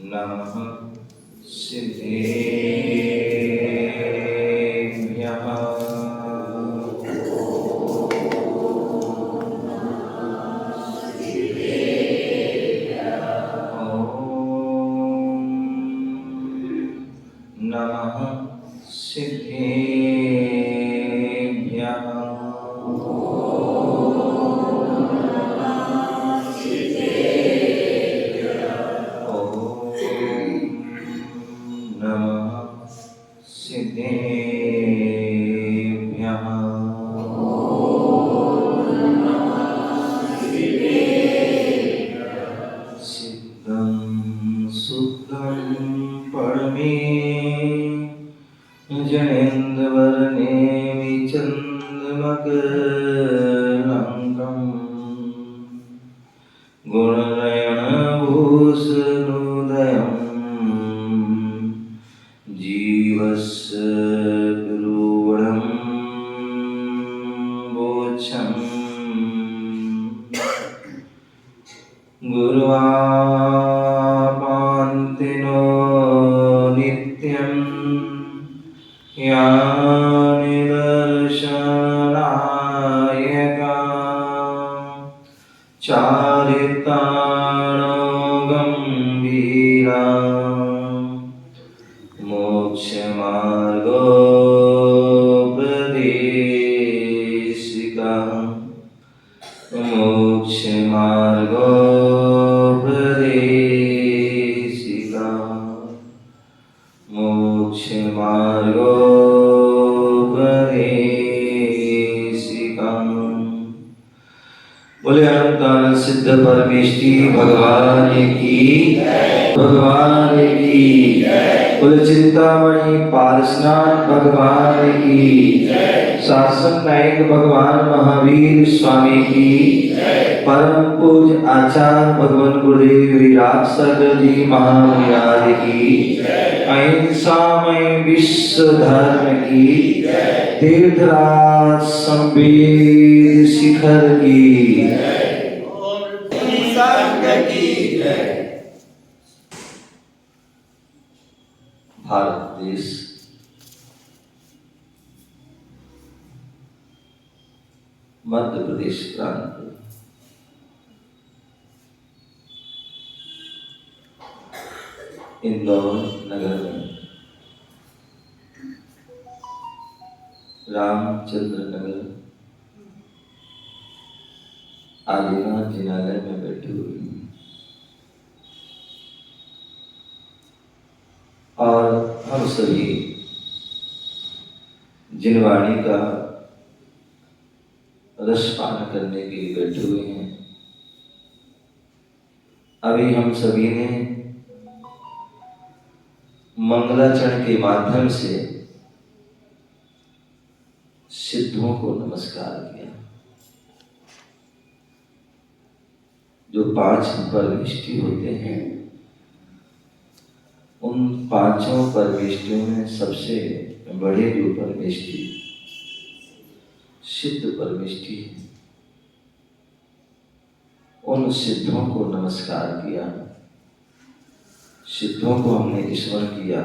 नमः सिद्धेभ्यः। नमः सिद्धेभ्यः। नमः सिद्धेभ्यः। सिद्धं सुद्धं परमे जनेन्द्रवर्णे विचन्द्रमकरङ्गम् गुणनयनभूषणोदयम् जीवस्य गुरुवरं वोच्छम् गुरुवापान्तिनो नित्यं यानि दर्शनायका चारितानो गम्भीरा मोक्षमार्गोपदेशिका मोक्षमार्गोपदेशिका मोक्षमार्गोपदेशिका। बोले अनंत सिद्ध परमेष्टि भगवान की भगवान की। बोले चिंतामणि पारसनाथ भगवान की। शासन नायक भगवान महावीर स्वामी की। परम पूज आचार्य भगवान गुरुदेव विराट सगर जी महाराज की। अहिंसामय विश्व धर्म की। तीर्थराज संवेद शिखर की। भारत देश मध्य प्रदेश प्रांत इंदौर नगर में रामचंद्र नगर आदिनाथ जिनालय में बैठे हुए हैं और हम सभी जिनवाणी का रसपान करने के लिए बैठे हुए हैं। अभी हम सभी ने मंगलाचरण के माध्यम से सिद्धों को नमस्कार किया। जो 5 परमेष्टि होते हैं उन 5 परमेष्टियों में सबसे बड़े जो परमेष्टि सिद्ध परमेष्टि है उन सिद्धों को नमस्कार किया। सिद्धों को हमने स्मरण किया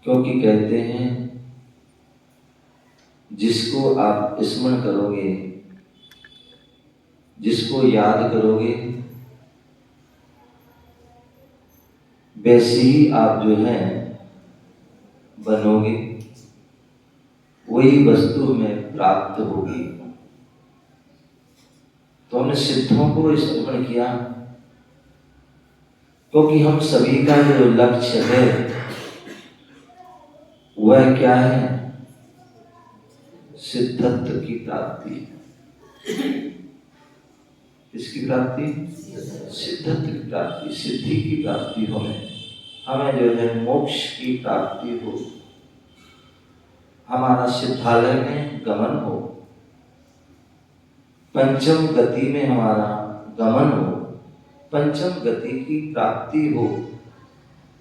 क्योंकि कहते हैं जिसको आप स्मरण करोगे जिसको याद करोगे वैसे ही आप जो है बनोगे वही वस्तु में प्राप्त होगी। तो हमने सिद्धों को स्मरण किया क्योंकि हम सभी का जो लक्ष्य है वह क्या है? सिद्धत्व की प्राप्ति। किसकी प्राप्ति? सिद्धत्व की प्राप्ति, सिद्धि की प्राप्ति हमें जो है मोक्ष की प्राप्ति हो, हमारा सिद्धालय में गमन हो, पंचम गति में हमारा गमन हो, पंचम गति की प्राप्ति हो।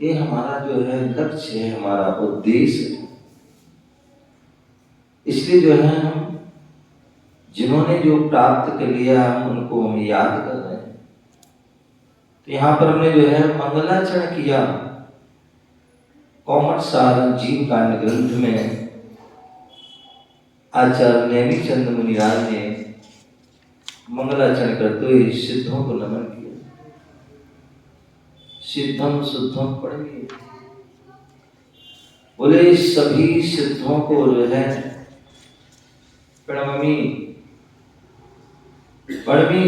ये हमारा जो है लक्ष्य है, हमारा उद्देश्य है। इसलिए जो है हम जिन्होंने जो प्राप्त कर लिया हम उनको हम याद कर रहे हैं। तो यहाँ पर हमने जो है मंगलाचरण किया। कौमट सार जीव कांड ग्रंथ में आचार्य नेमिचंद मुनिराज ने मंगलाचरण करते हुए सिद्धों को नमन किया। सिद्धम शुद्धम पढ़िए, बोले सभी सिद्धों को जो है प्रणमी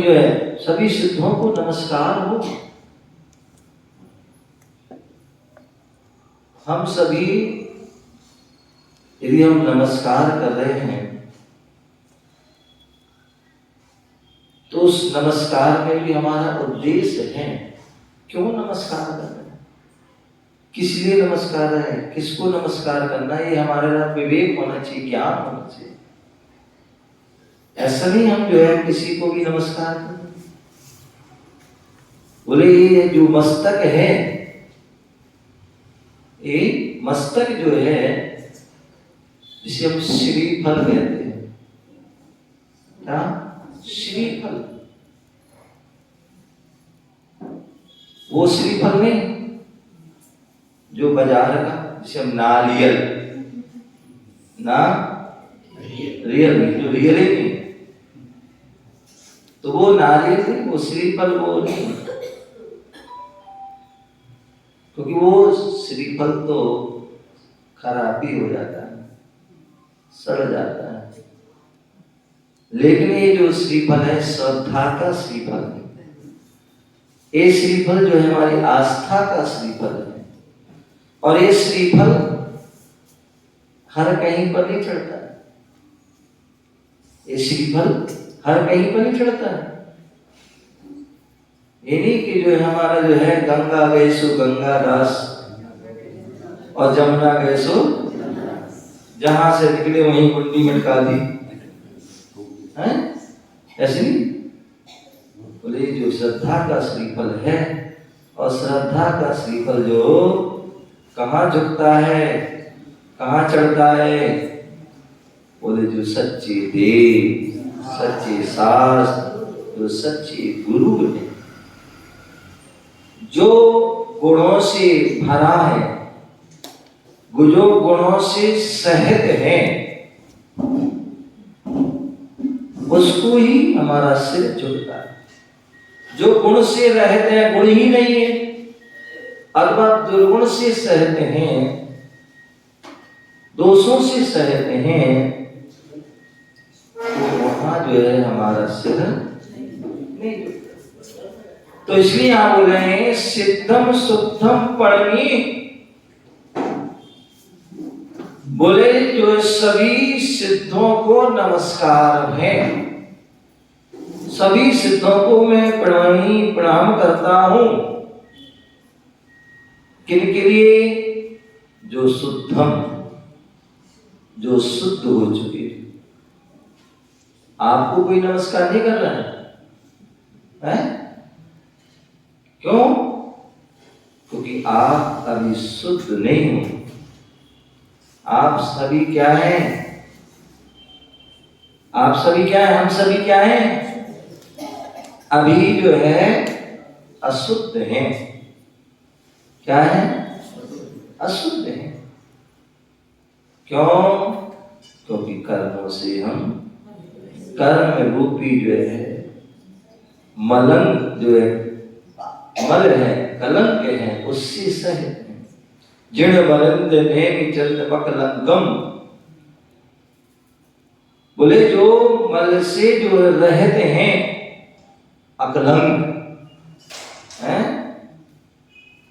जो है सभी सिद्धों को नमस्कार हो। हम सभी यदि हम नमस्कार कर रहे हैं तो उस नमस्कार में भी हमारा उद्देश्य है। क्यों नमस्कार कर रहे हैं, किस लिए नमस्कार है, किसको नमस्कार करना, ये हमारे साथ विवेक होना चाहिए, ज्ञान होना चाहिए। ऐसा नहीं हम जो है किसी को भी नमस्कार करें। बोले ये जो मस्तक है, ये मस्तक जो है जिसे हम श्रीफल कहते हैं, क्या श्रीफल, वो श्रीफल नहीं जो बाजार का, जिसे हम नारियल रियल नहीं, जो रियल ही नहीं, तो वो नारियल नहीं, वो श्रीफल वो नहीं, क्योंकि वो श्रीफल तो खराबी हो जाता है, सड़ जाता है। लेकिन ये जो श्रीफल है श्रद्धा का श्रीफल है। ये श्रीफल जो है हमारी आस्था का श्रीफल है। और ये श्रीफल हर कहीं पर नहीं चढ़ता है। ये श्रीफल हर कहीं पर नहीं चढ़ता है। ये नहीं कि जो है हमारा जो है गंगा गए सो गंगा दास और जमुना गए सो, जहां से निकले वहीं कुंडी मटका दी, हैं? ऐसे नहीं। बोले जो श्रद्धा का श्रीफल है, और श्रद्धा का श्रीफल जो कहाँ झुकता है, कहाँ चढ़ता है, बोले जो सच्चे देव, सच्चे शास्त्र, जो सच्चे गुरु है, जो गुणों से भरा है, जो गुणों से सहित है, उसको ही हमारा सिर झुकता है। जो गुण से रहते हैं, गुण ही नहीं है, अथवा दुर्गुण से सहते हैं, दोषों से सहते हैं, तो वहां जो है हमारा सिर नहीं झुकता। तो इसलिए आप बोल रहे हैं सिद्धम शुद्धम पढ़नी, बोले जो सभी सिद्धों को नमस्कार है। सभी सिद्धों को मैं प्रणाम करता हूं। किनके लिए? जो शुद्धम, जो शुद्ध हो चुके। आपको कोई नमस्कार नहीं कर रहा है? क्यों? क्योंकि आप अभी शुद्ध नहीं हो। आप सभी क्या हैं? आप सभी क्या हैं? हम सभी क्या हैं? अभी जो है अशुद्ध हैं। क्या है? अशुद्ध हैं। क्यों? क्योंकि कर्मों से हम, कर्म रूपी जो है मलंग जो है, मल है, कलंक है, उससे सहित है। जिण मलंग नेमि चंद मकलंगम, बोले जो मल से जो रहते हैं, अकलंग हैं,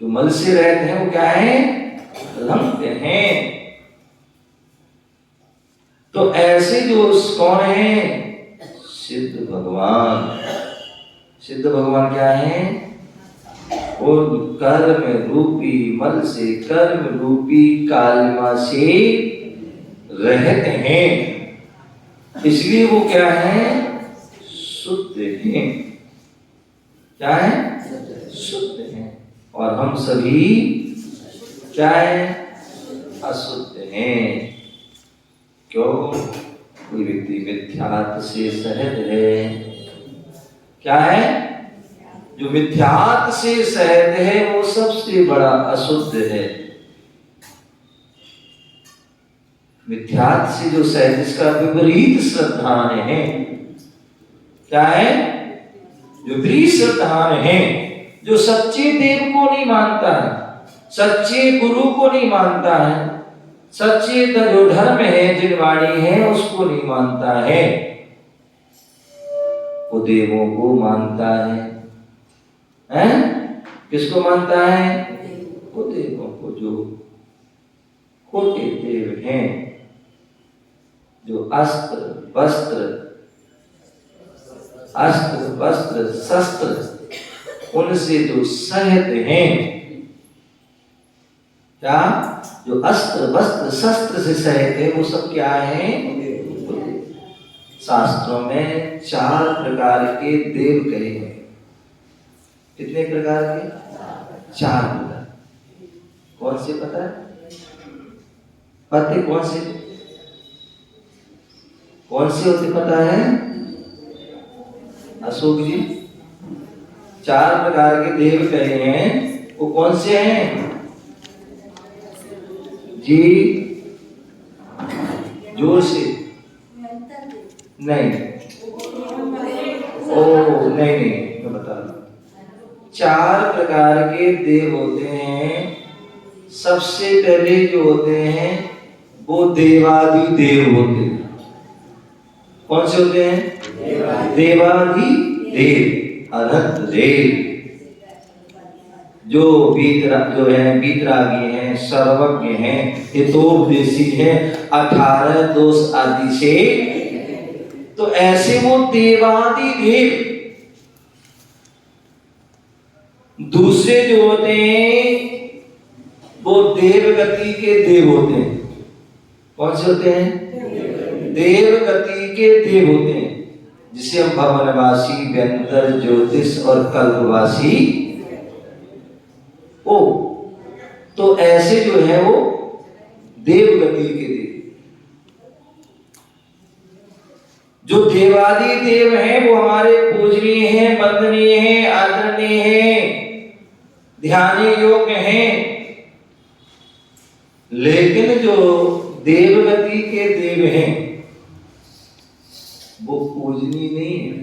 जो मल से रहते हैं वो क्या है? अकलंक हैं। तो ऐसे जो कौन है? सिद्ध भगवान। सिद्ध भगवान क्या है? और कर्म रूपी मल से, कर्म रूपी कालिमा से रहते हैं, इसलिए वो क्या है? शुद्ध हैं। क्या है? शुद्ध हैं। और हम सभी क्या है? अशुद्ध हैं। क्यों? कोई व्यक्ति मिथ्यात्व से सहज है। क्या है? जो मिथ्यात्व से सहित है वो सबसे बड़ा अशुद्ध है। मिथ्यात्व से जो सहित, इसका विपरीत श्रद्धान है। क्या है? जो विपरीत श्रद्धान है, जो सच्चे देव को नहीं मानता है, सच्चे गुरु को नहीं मानता है, सच्चे जो धर्म है, जिनवाणी है, उसको नहीं मानता है, वो देवों को मानता है। हैं? किसको मानता है? वो देवों को, जो खोटे देव हैं, जो अस्त्र वस्त्र शस्त्र उनसे जो सहित हैं। क्या? जो अस्त्र वस्त्र शस्त्र से सहित है, वो सब क्या है? शास्त्रों में 4 प्रकार के देव कहे हैं। कितने प्रकार के? 4 प्रकार। कौन से पता है? पते कौन से होते पता है? अशोक जी, 4 प्रकार के देव कहे हैं, वो कौन से हैं जी? जोर से। नहीं, नहीं, मैं बता रहा हूं। 4 प्रकार के देव होते हैं। सबसे पहले जो होते हैं वो देवादि देव होते हैं। कौन से होते हैं? देवादि देव, अनंत देव, जो वीतरागी हैं, सर्वज्ञ हैं, हितोपदेशी हैं, 18 दोष आदि से। तो ऐसे वो देवादि देव। दूसरे जो होते हैं वो देवगति के देव होते हैं। कौन से होते हैं? देवगति के देव होते हैं, जिसे हम भवनवासी, व्यंतर, ज्योतिष और कल्पवासी। तो ऐसे जो है वो देवगति के देव। जो देवादि देव हैं वो हमारे पूजनीय हैं, वंदनीय हैं, आदरणीय हैं, ध्यान योग्य हैं। लेकिन जो देवगति के देव हैं वो पूजनीय नहीं है,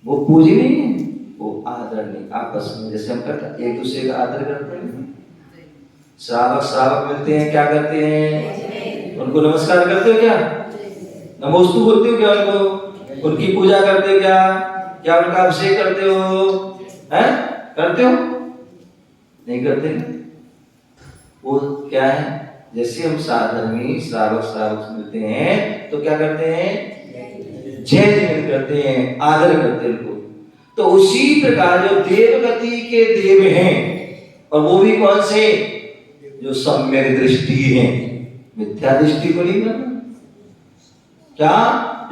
वो पूजनीय है, वो आदरणीय। आपस में जैसे हम करते एक दूसरे का आदर करते हैं। श्रावक मिलते हैं, क्या करते हैं? उनको नमस्कार करते हो क्या? नमोस्तु बोलते हो क्या उनको? उनकी पूजा करते हो क्या उनका अभिषेक करते हो? हैं? करते हो? नहीं करते। वो क्या है? जैसे हम साधर्मी श्रावक मिलते हैं तो क्या करते हैं? जय जय करते हैं, आदर करते हैं उनको। तो उसी प्रकार जो देवगति के देव हैं, और वो भी कौन से? जो सम्यक दृष्टि है, मिथ्या दृष्टि को नहीं करना। क्या?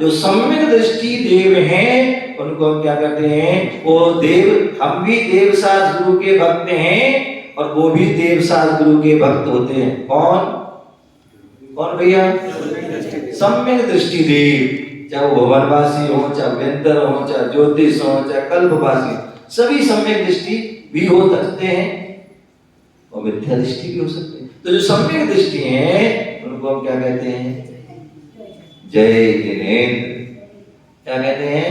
जो सम्यक दृष्टि देव हैं उनको हम क्या करते हैं? वो देव, हम भी देवसाज गुरु के भक्त हैं और वो भी देवसाज गुरु के भक्त होते हैं। कौन भैया? सम्यक दृष्टि देव, चाहे वो भवनवासी हो, चाहे व्यंतर हो, चाहे ज्योतिष हो, चाहे कल्पवासी, सभी सम्यक दृष्टि भी हो सकते हैं और मिथ्या दृष्टि भी हो सकते हैं। तो जो सम्यक दृष्टि है उनको हम क्या कहते हैं? जय जिनेन्द्र। क्या कहते हैं?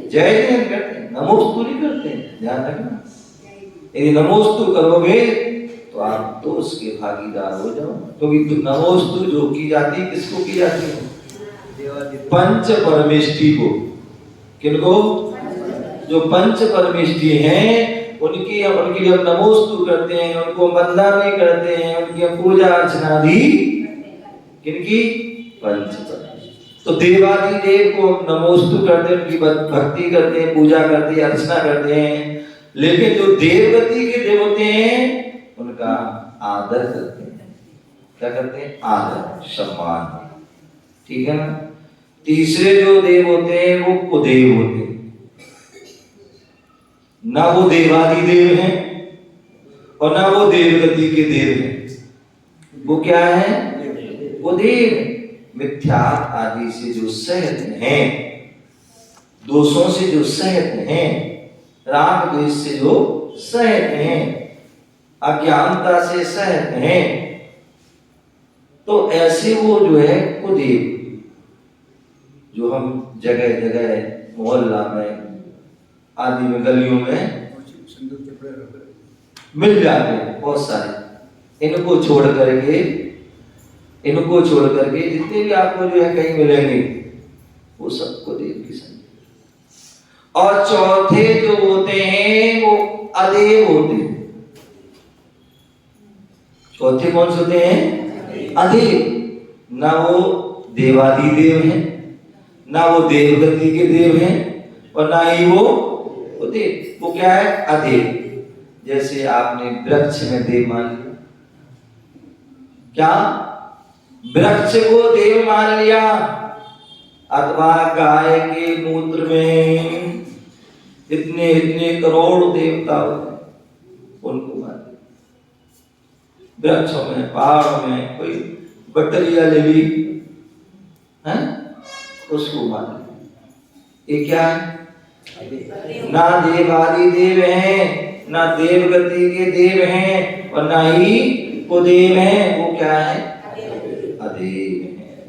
जय जिनेन्द्र करते हैं, नमोस्तु नहीं करते हैं। ध्यान रखना, यदि नमोस्तु करोगे तो आप तो उसके भागीदार हो जाओ। क्योंकि तो नमोस्तु जो की जाती है, किसको की जाती है? पंच परमेष्टि को। किनको? जो पंच परमेष्टि हैं उनकी हम नमोस्तु करते हैं, उनको वंदना भी करते हैं, उनकी हम पूजा अर्चना भी। किनकी? पंच परमेष्टि। तो देवादि देव को हम नमोस्तु करते हैं, उनकी भक्ति करते हैं, पूजा करते हैं, अर्चना करते हैं। लेकिन जो देवगति के देव होते हैं उनका आदर करते हैं। क्या करते हैं? आदर, सम्मान। ठीक है ना? तीसरे जो देव होते हैं वो कुदेव होते हैं। ना वो देवादि देव हैं और ना वो देवगति के देव हैं। वो क्या है? वो देव मिथ्या आदि से जो सहित हैं, दोषों से जो सहित हैं, राग द्वेष से जो सहित हैं, अज्ञानता से सहित हैं, तो ऐसे वो जो है कुदेव, जो हम जगह जगह मोहल्ला में आदि में गलियों में मिल जाते हैं बहुत सारे। इनको छोड़ करके जितने भी आपको जो है कहीं मिलेंगे वो सबको देव की संज्ञा। और चौथे जो होते हैं वो अदेव होते हैं। चौथे कौन से होते हैं? अदेव। ना वो देवादि देव हैं, ना वो देवगति के देव हैं, और ना ही वो देव। वो क्या है? अदेव। जैसे आपने वृक्ष में देव मान लिया, क्या वृक्ष को देव मान लिया, अथवा गाय के मूत्र में इतने इतने करोड़ देवता होते हैं, उनको मान लिया। वृक्षों में, पहाड़ों में कोई बटरिया ले ली है, उसको मान लिया। ये क्या है? ना देवादि देव हैं, ना देवगति के देव हैं, और ना ही कुदेव हैं। वो क्या है? अदेव हैं।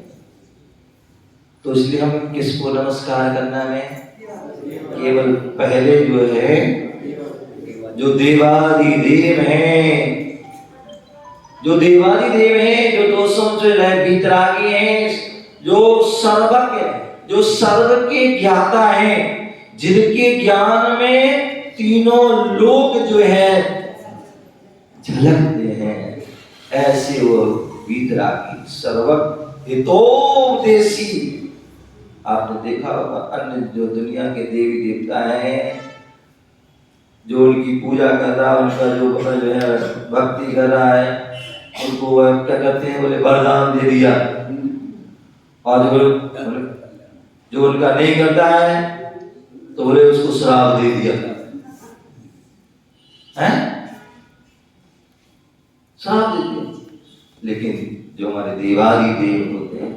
तो इसलिए हम किसको नमस्कार करना है? केवल पहले जो है जो देवादि देव हैं, जो देवादि देव हैं, जो दोषों से वीतरागी हैं, जो सर्वज्ञ, जो सर्व के ज्ञाता हैं, जिनके ज्ञान में तीनों लोक जो है झलकते हैं, ऐसे वो वीतरागी सर्वज्ञ हितोपदेशी। आपने देखा होगा अन्य जो दुनिया के देवी देवता हैं, जो उनकी पूजा कर रहा है, उनका जो है भक्ति कर रहा है, उनको क्या करते हैं? बोले वरदान दे दिया। और जो उनका नहीं करता है तो बोले उसको श्राप दे दिया है, श्राप दे दिया। लेकिन जो हमारे देवादि देव होते हैं,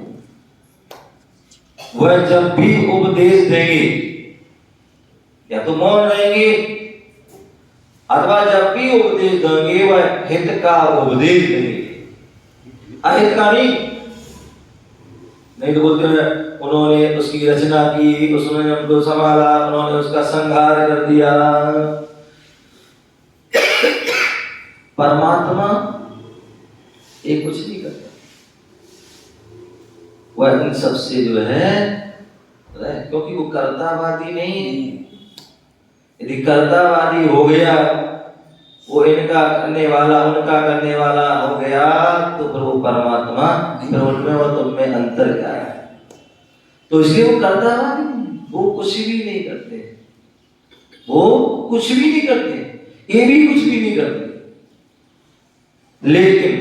वह जब भी उपदेश देंगे, या तो मौन रहेंगे, अथवा जब भी उपदेश देंगे वह हित का उपदेश देंगे, अहित का नहीं तो बोलते हैं उन्होंने उसकी रचना की, उसने उनको संभाला, उन्होंने उसका संहार कर दिया। परमात्मा ये कुछ नहीं करता, वह इन सबसे जो है, क्योंकि वो कर्तावादी नहीं। यदि कर्तावादी हो गया, वो इनका करने वाला उनका करने वाला हो गया, तो फिर वो परमात्मा, फिर उनमें और तुममें अंतर क्या है? तो इसलिए वो कर्तावादी, वो कुछ भी नहीं करते, वो कुछ भी नहीं करते, ये भी कुछ भी नहीं करते। लेकिन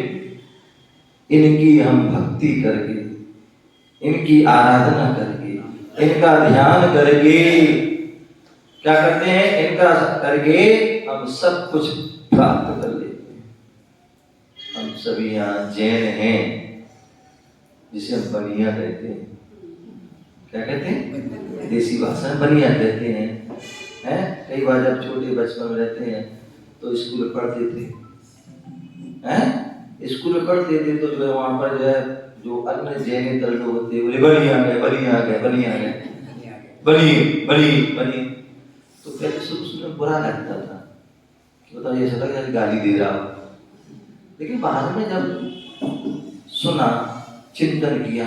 इनकी हम भक्ति करके, इनकी आराधना करके, इनका ध्यान करके क्या करते हैं? इनका करके हम सब कुछ प्राप्त कर लेते हैं। हम सभी यहाँ जैन हैं, जिसे हम बनिया कहते हैं। क्या कहते हैं? देसी भाषा में बनिया कहते हैं। कई बार जब छोटे बचपन में रहते हैं तो स्कूल में पढ़ते थे, स्कूल में पढ़ते थे, तो जो है वहाँ पर जो है जो अन्य जैन दल लोग होते बोले बनिया गए, बनिया गए, बनिया गए, बनिए बनिए बनिए। तो पहले शुरू में बुरा लगता था, बताओ ये ऐसा लगा गाली दे रहा हो। लेकिन बाद में जब सुना, चिंतन किया,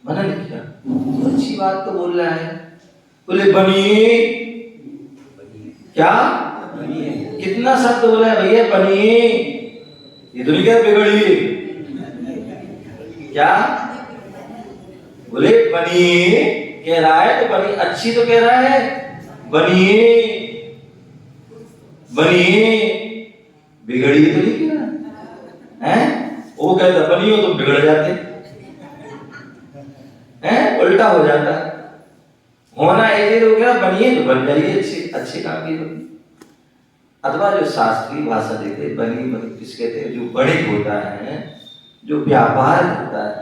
मनन किया, तो अच्छी बात तो बोल रहा है। बोले बनिए, क्या कितना शब्द बोला है भैया? बनिए, ये तो नहीं कह बिगड़िए, क्या बोले? बनिए कह रहा है तो बनिए, अच्छी तो कह रहा है, बनिए बनिए, बिगड़िए तो नहीं कह रहा है। वो कहता बनिए तो बिगड़ जाते हैं, उल्टा हो जाता है। होना ऐसे हो गया, बनिए तो बन जाइए, अच्छे अच्छे काम की बनी। अथवा जो शास्त्रीय भाषा देते बनी बनी किस कहते हैं? जो बड़े होता है, जो व्यापार होता है,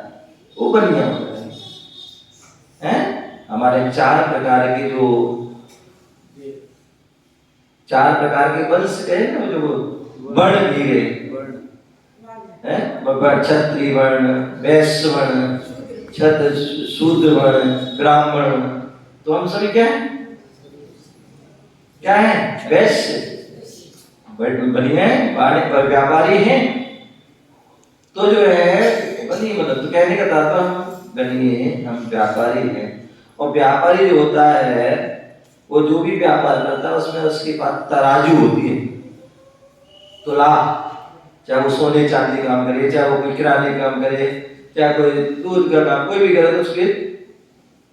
वो बनिया होता है। हमारे चार प्रकार के वंश गए ना, जो वर्ण दिए हैं, क्षत्रिय वर्ण, वैश्य वर्ण, शूद्र वर्ण, ब्राह्मण। तो हम सभी क्या है? वैश्य बनिए व्यापारी हैं। तो जो है बनी मतलब, तो कहने का तात्पर्य हम बनिए, हम व्यापारी हैं। और व्यापारी जो होता है वो जो भी व्यापार करता है उसमें उसके पास तराजू होती है, तुला। चाहे वो सोने चांदी काम करे, चाहे वो कोई किराने काम करे, चाहे कोई दूध का काम, कोई भी करे, तो उसके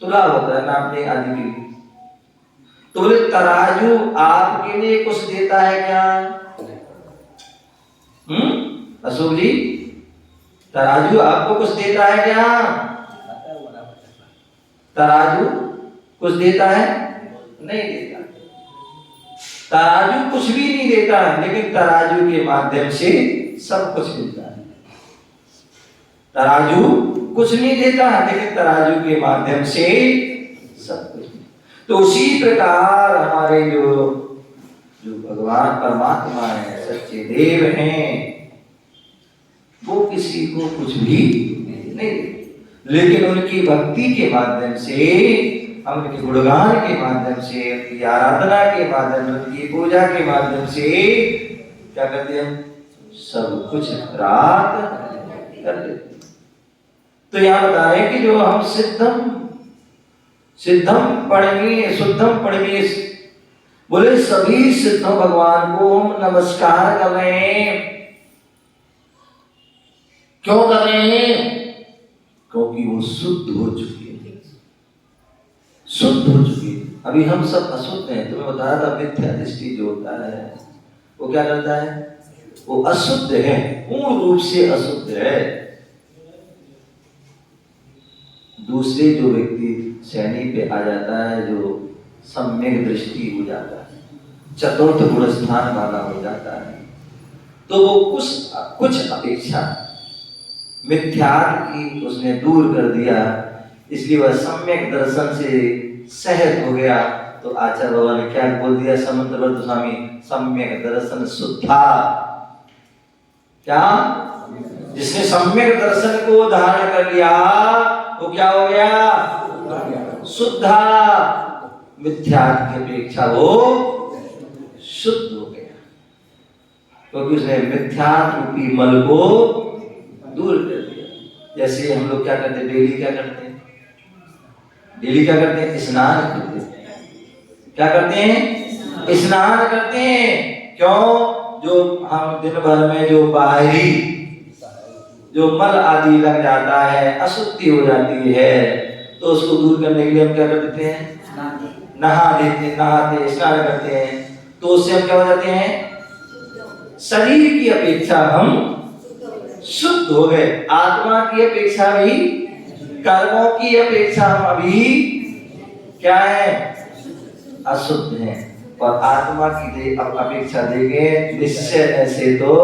तुला होता है नापने आदि के लिए। तो बोले तराजू आपके लिए कुछ देता है क्या? अशोक जी, तराजू आपको कुछ देता है क्या? तराजू कुछ देता है? नहीं देता। तराजू कुछ भी नहीं देता, लेकिन तराजू के माध्यम से सब कुछ मिलता है। तराजू कुछ नहीं देता, लेकिन तराजू के माध्यम से सब कुछ। तो उसी प्रकार हमारे जो भगवान परमात्मा है, सच्चे देव हैं, वो किसी को कुछ भी नहीं, लेकिन उनकी भक्ति के माध्यम से, हम उनके गुणगान के माध्यम से, उनकी आराधना के माध्यम से, उनकी पूजा के माध्यम से क्या करते हैं? सब कुछ प्राप्त कर लेते। तो यहाँ बता रहे कि जो हम सिद्धम पढ़िए शुद्धम पढ़िए, बोले सभी सिद्धों भगवान को हम नमस्कार कर रहे हैं। क्यों कर रहे हैं? क्योंकि वो शुद्ध हो चुके हैं, शुद्ध हो चुके हैं। अभी हम सब अशुद्ध हैं। तुम्हें बता रहा था मिथ्या दृष्टि जो होता है वो क्या करता है? वो अशुद्ध है, पूर्ण रूप से अशुद्ध है। दूसरे जो व्यक्ति श्रेणी पे आ जाता है, जो सम्यक दृष्टि हो जाता है, चतुर्थ गुण स्थान वाला हो जाता है, तो वो कुछ अपेक्षा मिथ्यात्व की उसने दूर कर दिया, इसलिए वह सम्यक दर्शन से सहज हो गया। तो आचार्य बाबा ने क्या बोल दिया? समंतवर्त स्वामी, सम्यक दर्शन शुद्धा। क्या? जिसने सम्यक दर्शन को धारण कर लिया वो क्या हो गया? शुद्धा। मिथ्यात्व की अपेक्षा वो शुद्ध हो गया, क्योंकि उसने मिथ्यात्व रूपी मल को दूर कर दिया। जैसे हम लोग क्या करते हैं? डेली क्या करते हैं? स्नान करते हैं। क्या करते हैं? स्नान करते हैं। क्यों? जो हम दिन भर में जो बाहरी जो मल आदि लग जाता है, अशुद्धि हो जाती है, तो उसको दूर करने के लिए हम क्या कर देते हैं? नहाते स्नान करते हैं। तो उससे हम क्या हो जाते हैं? शरीर की अपेक्षा हम शुद्ध हो गए। आत्मा की अपेक्षा भी, कर्मों की अपेक्षा हम अभी क्या है? अशुद्ध हैं। और आत्मा की अपेक्षा देंगे निश्चय ऐसे तो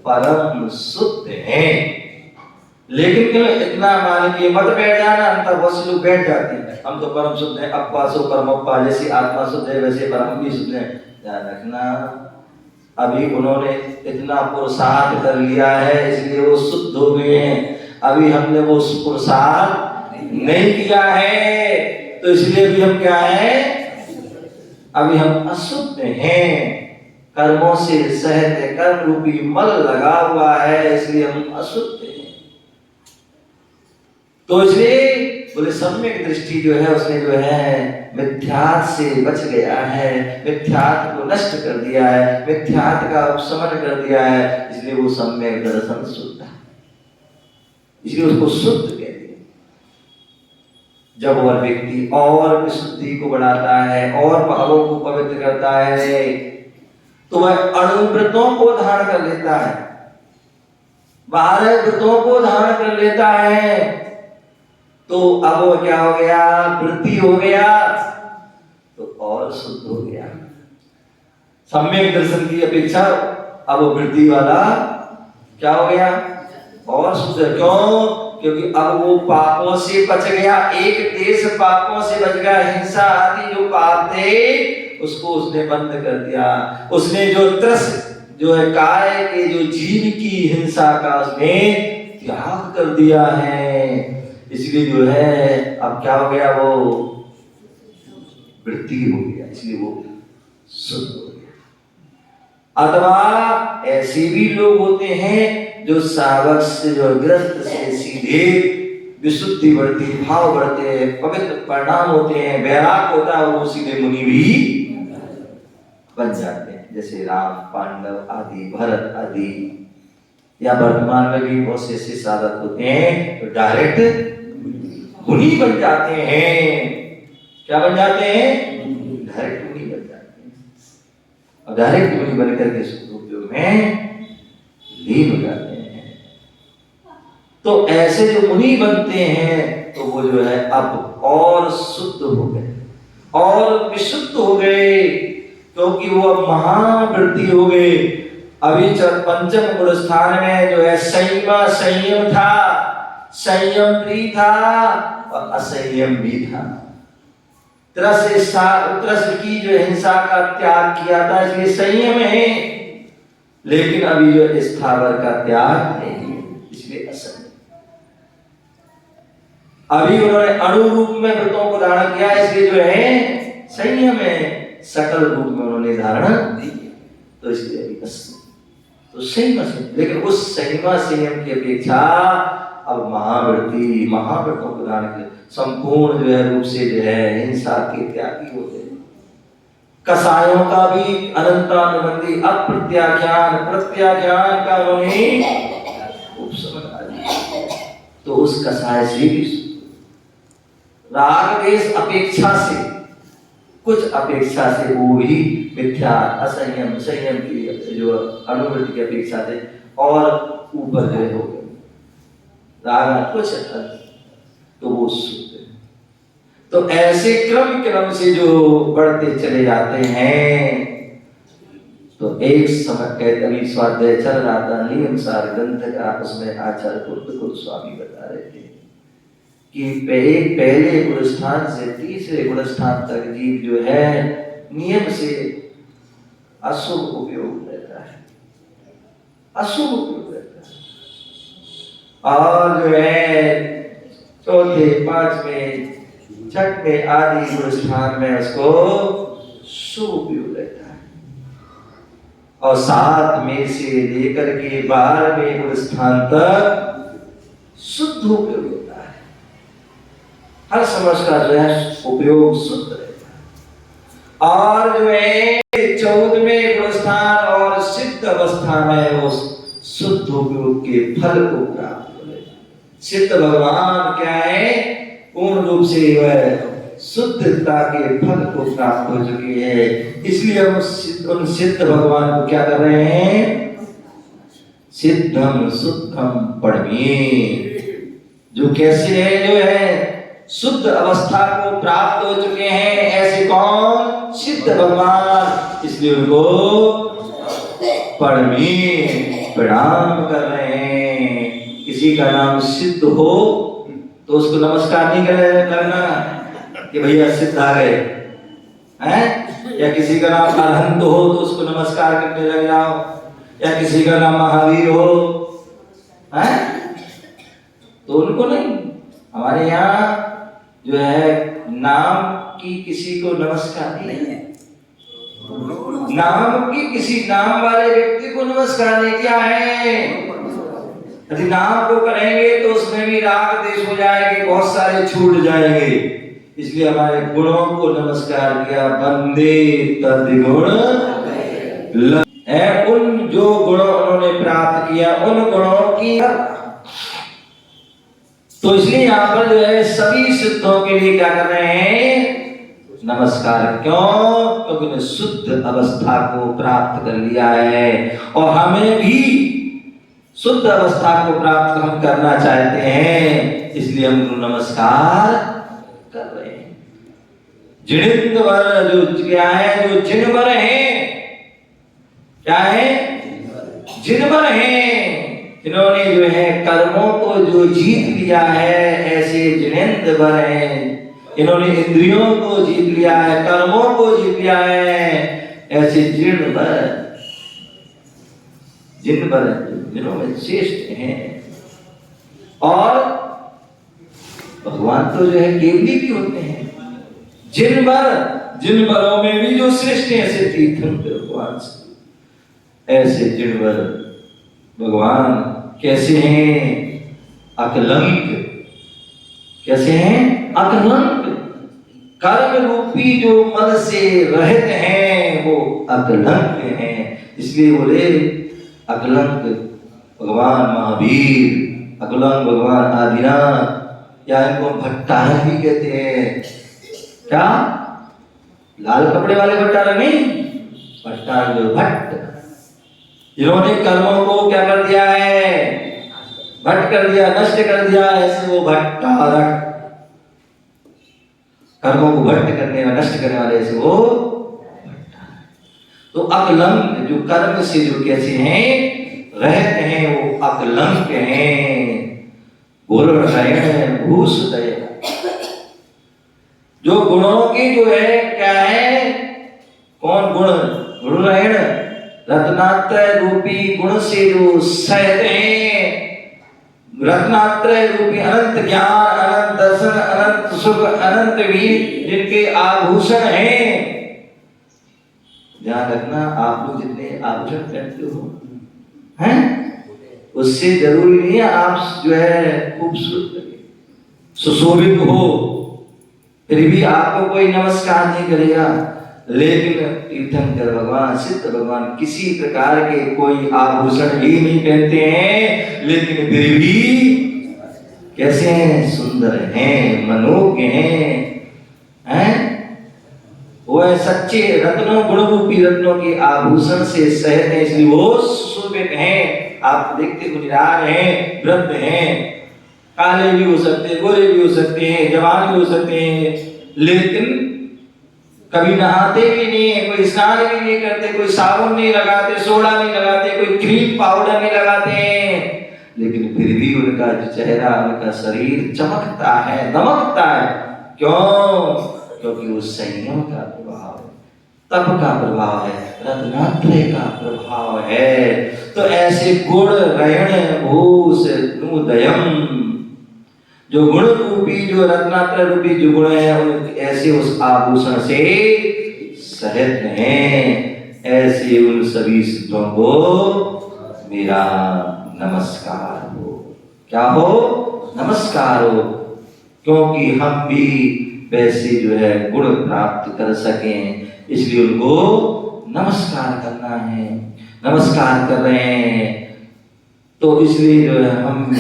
परम शुद्ध हैं। लेकिन क्यों इतना मान के मत बैठ जाना, अंतर बहुत से लोग बैठ जाते हैं, हम तो परम शुद्ध हैं, अपा सो परमप्पा, जैसे आत्मा शुद्ध है वैसे परम भी शुद्ध है। ध्यान रखना, अभी उन्होंने इतना पुरुषार्थ कर लिया है इसलिए वो शुद्ध हो गए हैं। अभी हमने वो पुरुषार्थ नहीं किया है, तो इसलिए भी हम क्या है? अभी हम अशुद्ध हैं। कर्मों से सहज कर्म रूपी मल लगा हुआ है, इसलिए हम अशुद्ध हैं। तो इसलिए बोले सम्यक दृष्टि जो है उसने जो है मिथ्यात्व से बच गया है, मिथ्यात्व को नष्ट कर दिया है, मिथ्यात्व का उपशमन कर दिया है, इसलिए वो सम्यक दर्शन शुद्ध है, इसलिए उसको शुद्ध कहते हैं। जब वह व्यक्ति और विशुद्धि को बढ़ाता है और भावों को पवित्र करता है, तो वह अणुव्रतों को धारण कर लेता है, 12 व्रतों को धारण कर लेता है। तो अब वो क्या हो गया? वृत्ति हो गया, तो और शुद्ध हो गया। सम्यक दर्शन की अपेक्षा अब वो वृत्ति वाला क्या हो गया? और शुद्ध। क्यों? क्योंकि अब वो पापों से बच गया, एक देश पापों से बच गया। हिंसा आदि जो पाप थे उसको उसने बंद कर दिया। उसने जो त्रस जो है काय के जो जीव की हिंसा का उसने त्याग कर दिया है। इसलिए जो है अब क्या हो गया, वो वृत्ति हो गया, इसलिए वो शुद्ध हो गया। अथवा ऐसे भी लोग होते हैं जो सावक से जो ग्रस्त से सीधे विशुद्धि बढ़ती, भाव बढ़ते हैं, पवित्र परिणाम होते हैं, वैराग होता है, वो सीधे मुनि भी बन जाते हैं। जैसे राम, पांडव आदि, भरत आदि, या वर्तमान में भी बहुत से ऐसे साधक होते हैं तो डायरेक्ट मुनि बन जाते हैं। क्या बन जाते हैं? डायरेक्ट मुनि बन जाते हैं और डायरेक्ट मुनि बनकर के उपयोग में लीन हो जाते हैं। तो ऐसे जो मुनि बनते हैं तो वो जो है अब और शुद्ध हो गए और विशुद्ध हो गए, क्योंकि वो अब महावृत्ति हो गए। अभी पंचम गुण स्थान में जो है संयम था, संयम भी था और असंयम भी था। त्रस की जो हिंसा का त्याग किया था, इसलिए संयम है, लेकिन अभी जो स्थावर का त्याग नहीं है, इसलिए असंयम। अभी उन्होंने अणु रूप में व्रतों को धारण किया, इसलिए जो है संयम है, सकल रूप में उन्होंने धारण नहीं किया, तो इसलिए अभी असंयम। तो संयम, लेकिन उस संयम की अपेक्षा अब महावृत्ति, महाव्रतों को धारण किया, संपूर्ण जो है रूप से जो है हिंसा के त्यागी होते हैं। कसायों का भी अनंतानुबंधी अप्रत्याख्यान प्रत्याख्यान का उन्हें उपशमन आदि, तो उस कसाय से भी राग देश अपेक्षा से, कुछ अपेक्षा से वो भी मिथ्या, असंयम, संयम की जो अनुवृत्ति की अपेक्षा से और ऊपर जो हो गए राग कुछ, तो वो शुद्ध है। तो ऐसे क्रम से जो बढ़ते चले जाते हैं, तो एक समय कभी स्वाध्याय चल रहा था नियम सार ग्रंथ का, उसमें आचार्य कुल स्वामी बता रहे थे कि पहले गुणस्थान से तीसरे गुणस्थान तक जीव जो है नियम से अशुभ उपयोग रहता है, अशुभ उपयोग रहता है, और जो है चौथे, पांचवें, छठवें आदि गुणस्थान में उसको शुभ उपयोग रहता है, और 7 में से लेकर के 12वें गुणस्थान तक शुद्ध उपयोग होता है। हर समझ का जो है उपयोग शुद्ध रहता है, और जो है 14वें गुणस्थान और सिद्ध अवस्था में वो शुद्ध उपयोग के फल को प्राप्त हो जाए। सिद्ध भगवान क्या है? पूर्ण रूप से वह शुद्धता के फल को प्राप्त हो चुके हैं, इसलिए हम उन सिद्ध भगवान को क्या कर रहे हैं? सिद्धम शुद्धम परमेय, जो कैसे है, जो है शुद्ध अवस्था को प्राप्त हो चुके हैं, ऐसे कौन? सिद्ध भगवान, इसलिए उनको परमेय प्रणाम कर रहे हैं। किसी का नाम सिद्ध हो तो उसको नमस्कार नहीं करना कि भैया सिद्ध आ गए हैं, या किसी का नाम अरहंत हो तो उसको नमस्कार करने लग जाओ, या किसी का नाम महावीर हो हैं, तो उनको नहीं। हमारे यहाँ जो है नाम की किसी को नमस्कार नहीं है, नाम की किसी नाम वाले व्यक्ति को नमस्कार नहीं किया है। यदि नाम को करेंगे तो उसमें भी राग देश हो जाएंगे, बहुत सारे छूट जाएंगे, इसलिए हमारे गुणों को नमस्कार किया। वंदे तद्गुण है, उन जो गुणों उन्होंने प्राप्त किया उन गुणों की, तो इसलिए यहाँ पर जो है सभी सिद्धों के लिए क्या कर रहे हैं? नमस्कार। क्यों? क्योंकि उन्होंने शुद्ध अवस्था को प्राप्त कर लिया है, और हमें भी शुद्ध अवस्था को प्राप्त हम करना चाहते हैं, इसलिए हम नमस्कार कर रहे हैं। जिणिंदवर जो क्या है? जो जिनवर है, क्या है? जिनवर है, इन्होंने जो है कर्मों को जो जीत लिया है, ऐसे जिनेंद्र वर हैं। इन्होंने इंद्रियों को जीत लिया है, कर्मों को जीत लिया है, ऐसे जिन जिनमें श्रेष्ठ हैं। और भगवान तो जो है केवली भी होते हैं। जिन बरों में भी जो श्रेष्ठ है, ऐसे तीर्थंकर भगवान से। ऐसे जिनवर भगवान कैसे हैं? अकलंक। कैसे हैं? अकलंक। कर्म रूपी जो मन से रहित हैं, वो अकलंक हैं। इसलिए बोले अकलंक भगवान महावीर, अकलंक भगवान आदिनाथ, या इनको भट्टारक भी कहते हैं। क्या? लाल कपड़े वाले भट्टारक नहीं, भट्टारक जो भट्ट, जिन्होंने कर्मों को क्या कर दिया है? भट्ट कर दिया, नष्ट कर दिया, ऐसे वो भट्टारक। कर्मों को भट्ट करने और नष्ट करने वाले ऐसे वो भट्टारक। तो अकलंक जो कर्म से जो कैसे हैं? रहते हैं, वो अकलंक हैं। गुरुरयण भूषदय, जो गुणों की जो है क्या है? कौन गुण? गुरुरयण रत्नात्रय रूपी गुण से जो सहित हैं, रत्नात्रय रूपी अनंत ज्ञान, अनंत दर्शन, अनंत सुख, अनंत वीर जिनके आभूषण हैं। ध्यान रखना, आप लोग जितने आभूषण पहनते हो हैं, उससे जरूरी नहीं है आप जो है खूबसूरत लगे, सुशोभित हो, फिर भी आपको कोई नमस्कार नहीं करेगा। लेकिन तीर्थंकर भगवान, सिद्ध भगवान किसी प्रकार के कोई आभूषण भी नहीं पहनते हैं, लेकिन फिर भी कैसे हैं? सुंदर हैं, मनोज्ञ हैं? वो है सच्चे रत्नों, गुण रूपी रत्नों के आभूषण से सहित है, इसलिए वो सुशोभित हैं। आप देखते हो निराग हैं, वृद्ध हैं, काले भी हो सकते हैं, गोरे भी हो सकते हैं, जवान भी हो सकते हैं, लेकिन कभी नहाते भी नहीं है, कोई स्नान भी नहीं करते, कोई साबुन नहीं लगाते, सोडा नहीं लगाते, कोई क्रीम पाउडर नहीं लगाते हैं, लेकिन फिर भी उनका जो चेहरा, उनका शरीर चमकता है, दमकता है। क्यों? क्योंकि वो संयम का प्रभाव है, तप का प्रभाव है, रत्नात्रय का प्रभाव है। तो ऐसे गुण रयण भूष नुदयम, जो गुण रूपी, जो रत्नात्रय रूपी जो गुण है, उन ऐसे उस आभूषण से सहित हैं। ऐसे उन सभी सिद्धों को मेरा नमस्कार हो। क्या हो? नमस्कार हो। क्योंकि हम भी वैसे जो है गुण प्राप्त कर सकें, इसलिए उनको नमस्कार करना है, नमस्कार कर रहे हैं। तो इसलिए जो है हम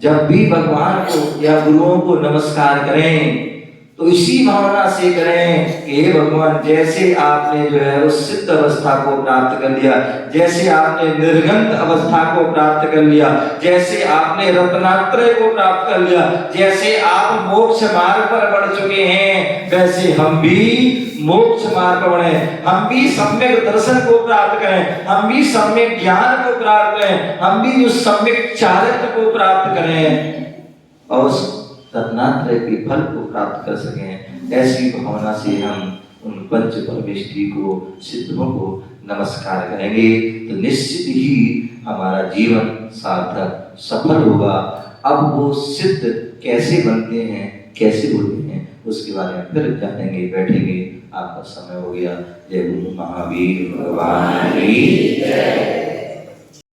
जब भी भगवान को या गुरुओं को नमस्कार करें, तो इसी भावना से करें कि हे भगवान, जैसे आपने जो है उस सिद्ध अवस्था को प्राप्त कर लिया, जैसे आपने निर्गंध अवस्था को प्राप्त कर लिया, जैसे आपने रत्नात्रय को प्राप्त कर लिया, जैसे आप मोक्ष मार्ग पर बढ़ चुके हैं, वैसे हम भी मोक्ष मार्ग पर बढ़े, हम भी सम्यक दर्शन को प्राप्त करें, हम भी सम्यक ज्ञान को प्राप्त करें, हम भी उस सम्यक चारित्र को प्राप्त करें और उस रत्नात्रय के फल को प्राप्त कर सकें। ऐसी भावना से हम उन पंच परमेष्ठी को, सिद्धों को नमस्कार करेंगे, तो निश्चित ही हमारा जीवन सार्थक सफल होगा। अब वो सिद्ध कैसे बनते हैं, कैसे होते हैं, उसके बारे में फिर जानेंगे, बैठेंगे। आपका समय हो गया। जय गुरु महावीर भगवान की जय।